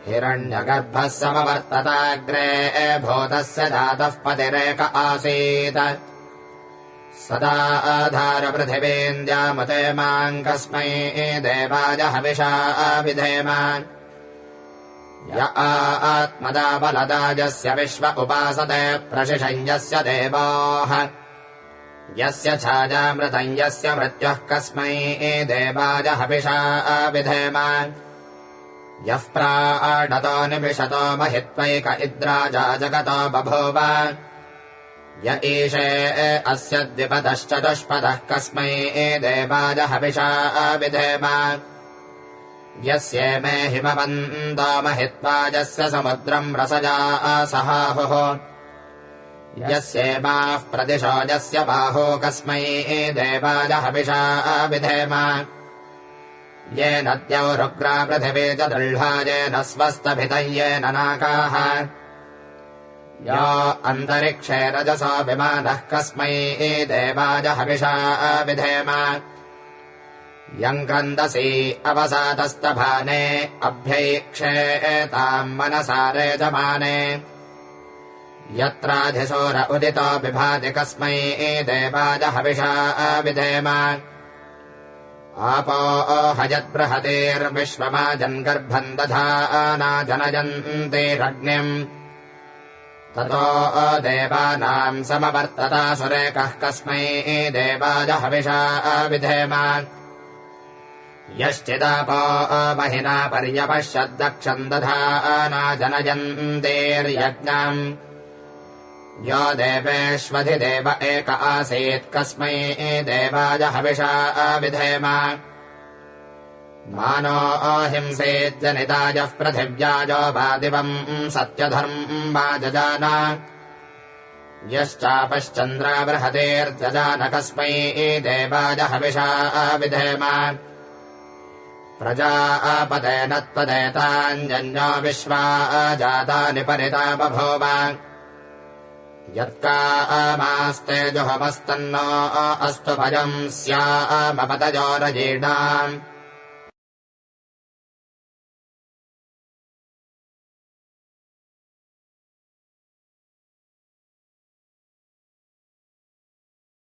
हिरण्यगर्भः समवर्तताग्रे भूतस्य जातः पतिरेक आसीत् सदा आधारपृथिवीन्द्यामते माम् कस्मै देवाय हविषा विधेम य आत्मदा बलदाजस्य विश्व उपासते प्रशिषञ्जस्य देवाः यस्य छायामृतम् यस्य मृत्युः कस्मै देवाय हविषा विधेम यः प्राणतो निमिषतो महित्वैक इद्राजा जगतो बभूव य ईशे अस्य द्विपदश्चतुष्पदः कस्मै देवाय हविषा विधेम यस्येमे हिमवन्तो महित्वा यस्य समुद्रम् रसजा सहाहुः यस्येमाः प्रदिशो यस्य बाहो कस्मै देवाय हविषा विधेम ये नद्यौ रुग्रा पृथिवी च दृढा येन स्वस्तभितम् येन नाकाः यो अन्तरिक्षे रजसो विमानः कस्मै देवाय हविषा विधेम यम् क्रन्दसि अवसातस्तभाने अभ्यैक्षेताम् मनसा रेजमाने यत्राधिसूर उदितो विभाति कस्मै देवाय हविषा विधेम आपो हयद्बृहतेर्विश्वमाजन् गर्भम् दधाना जनयन्तिरग्निम् ततो देवानाम् समवर्ततासुरेकः कस्मै देवाय हविषा विधेम यश्चिदापो महिना पर्यपश्यद्दक्षम् दधाना जनयन्तेर्यज्ञम् यो देवेष्वधिदेव एक आसीत् कस्मै देवाय हविषा विधेम मानो हिंसेज्जनितायः पृथिव्याजो वा दिवम् सत्यधर्मा जजान यश्चापश्चन्द्रा बृहतेर्जजान कस्मै देवाय हविषा विधेम प्रजापतेन त्वदेताञ्जन्यो विश्वा जातानि परिता बभूव यत्कामास्ते जुहमस्तन्नो अस्तु भयम् स्यामपतयो रजीणाम्